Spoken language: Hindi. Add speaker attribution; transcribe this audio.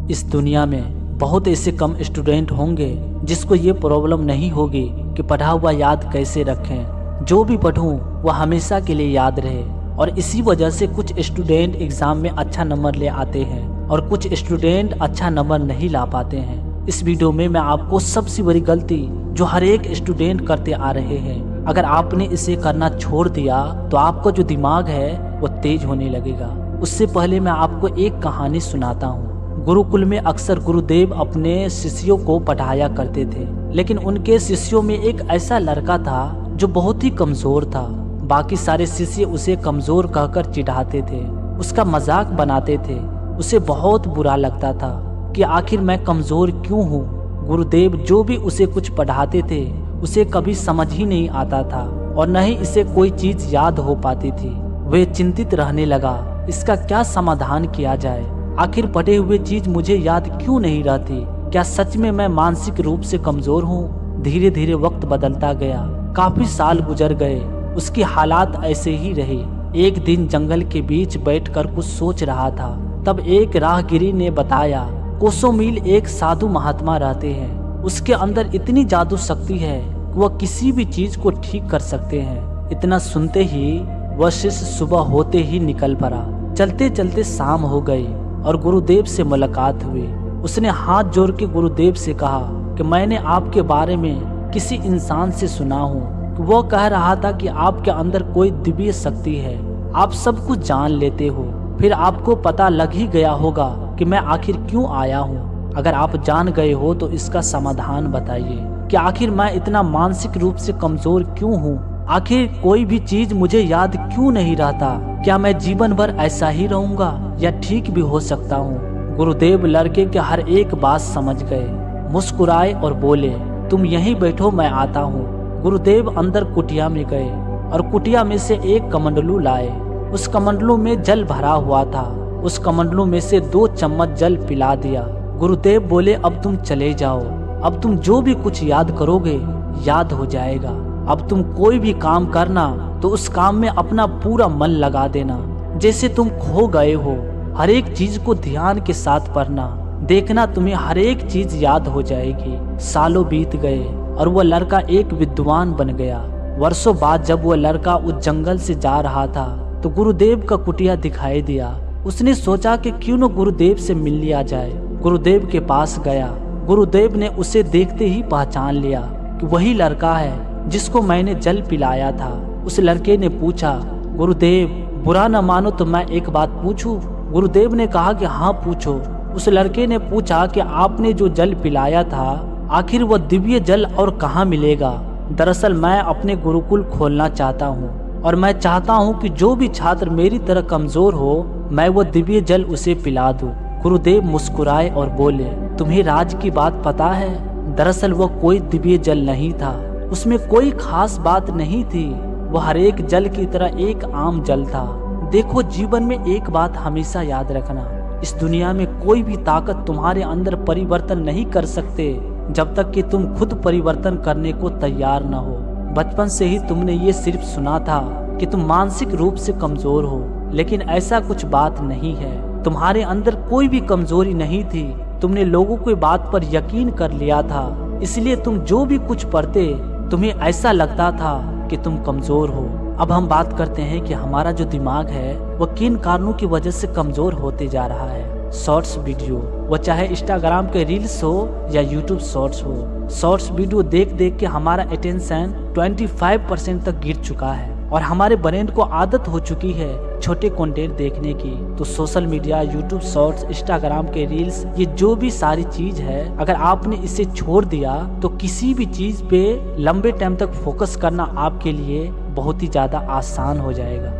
Speaker 1: इस दुनिया में बहुत ऐसे कम स्टूडेंट होंगे जिसको ये प्रॉब्लम नहीं होगी कि पढ़ा हुआ याद कैसे रखें। जो भी पढ़ूं वह हमेशा के लिए याद रहे। और इसी वजह से कुछ स्टूडेंट एग्जाम में अच्छा नंबर ले आते हैं और कुछ स्टूडेंट अच्छा नंबर नहीं ला पाते हैं। इस वीडियो में मैं आपको सबसे बड़ी गलती जो हर एक स्टूडेंट करते आ रहे हैं, अगर आपने इसे करना छोड़ दिया तो आपका जो दिमाग है वो तेज होने लगेगा। उससे पहले मैं आपको एक कहानी सुनाता हूँ। गुरुकुल में अक्सर गुरुदेव अपने शिष्यों को पढ़ाया करते थे, लेकिन उनके शिष्यों में एक ऐसा लड़का था जो बहुत ही कमजोर था। बाकी सारे शिष्य उसे कमजोर कहकर चिढ़ाते थे, उसका मजाक बनाते थे। उसे बहुत बुरा लगता था कि आखिर मैं कमजोर क्यों हूँ। गुरुदेव जो भी उसे कुछ पढ़ाते थे उसे कभी समझ ही नहीं आता था और न ही इसे कोई चीज याद हो पाती थी। वह चिंतित रहने लगा, इसका क्या समाधान किया जाए। आखिर पढ़े हुए चीज मुझे याद क्यों नहीं रहती। क्या सच में मैं मानसिक रूप से कमजोर हूँ। धीरे धीरे वक्त बदलता गया, काफी साल गुजर गए, उसकी हालात ऐसे ही रहे। एक दिन जंगल के बीच बैठकर कुछ सोच रहा था, तब एक राहगीरी ने बताया कोसों मील एक साधु महात्मा रहते हैं। उसके अंदर इतनी जादू शक्ति है कि वह किसी भी चीज को ठीक कर सकते हैं। इतना सुनते ही वह शिष्य सुबह होते ही निकल पड़ा। चलते चलते शाम हो गई और गुरुदेव से मुलाकात हुई। उसने हाथ जोड़ के गुरुदेव से कहा कि मैंने आपके बारे में किसी इंसान से सुना हूँ कि वो कह रहा था कि आपके अंदर कोई दिव्य शक्ति है। आप सब कुछ जान लेते हो, फिर आपको पता लग ही गया होगा कि मैं आखिर क्यों आया हूँ। अगर आप जान गए हो तो इसका समाधान बताइए कि आखिर मैं इतना मानसिक रूप से कमजोर क्यों हूँ। आखिर कोई भी चीज मुझे याद क्यों नहीं रहता। क्या मैं जीवन भर ऐसा ही रहूंगा या ठीक भी हो सकता हूँ। गुरुदेव लड़के के हर एक बात समझ गए, मुस्कुराए और बोले तुम यहीं बैठो, मैं आता हूँ। गुरुदेव अंदर कुटिया में गए और कुटिया में से एक कमंडलू लाए। उस कमंडलू में जल भरा हुआ था। उस कमंडलू में से 2 चम्मच जल पिला दिया। गुरुदेव बोले अब तुम चले जाओ, अब तुम जो भी कुछ याद करोगे याद हो जाएगा। अब तुम कोई भी काम करना तो उस काम में अपना पूरा मन लगा देना, जैसे तुम खो गए हो। हर एक चीज को ध्यान के साथ पढ़ना, देखना तुम्हें हर एक चीज याद हो जाएगी। सालों बीत गए और वह लड़का एक विद्वान बन गया। वर्षों बाद जब वह लड़का उस जंगल से जा रहा था तो गुरुदेव का कुटिया दिखाई दिया। उसने सोचा कि क्यों न गुरुदेव से मिल लिया जाए। गुरुदेव के पास गया। गुरुदेव ने उसे देखते ही पहचान लिया कि वही लड़का है जिसको मैंने जल पिलाया था। उस लड़के ने पूछा गुरुदेव बुरा न मानो तो मैं एक बात पूछूं। गुरुदेव ने कहा कि हाँ पूछो। उस लड़के ने पूछा कि आपने जो जल पिलाया था आखिर वह दिव्य जल और कहाँ मिलेगा। दरअसल मैं अपने गुरुकुल खोलना चाहता हूँ और मैं चाहता हूँ कि जो भी छात्र मेरी तरह कमजोर हो मैं वह दिव्य जल उसे पिला दूं। गुरुदेव मुस्कुराए और बोले तुम्हें राज की बात पता है। दरअसल वह कोई दिव्य जल नहीं था, उसमें कोई खास बात नहीं थी। वह हर एक जल की तरह एक आम जल था। देखो जीवन में एक बात हमेशा याद रखना, इस दुनिया में कोई भी ताकत तुम्हारे अंदर परिवर्तन नहीं कर सकते जब तक कि तुम खुद परिवर्तन करने को तैयार न हो। बचपन से ही तुमने ये सिर्फ सुना था कि तुम मानसिक रूप से कमजोर हो, लेकिन ऐसा कुछ बात नहीं है। तुम्हारे अंदर कोई भी कमजोरी नहीं थी। तुमने लोगों की बात पर यकीन कर लिया था, इसलिए तुम जो भी कुछ पढ़ते तुम्हें ऐसा लगता था कि तुम कमजोर हो। अब हम बात करते हैं कि हमारा जो दिमाग है वह किन कारणों की वजह से कमजोर होते जा रहा है। शॉर्ट्स वीडियो, वो चाहे इंस्टाग्राम के रील्स हो या यूट्यूब शॉर्ट्स हो। शॉर्ट्स वीडियो देख देख के हमारा अटेंशन 25% तक गिर चुका है और हमारे ब्रेन को आदत हो चुकी है छोटे कंटेंट देखने की। तो social media, YouTube shorts, Instagram के रील्स, ये जो भी सारी चीज है, अगर आपने इसे छोड़ दिया तो किसी भी चीज पे लंबे टाइम तक फोकस करना आपके लिए बहुत ही ज्यादा आसान हो जाएगा।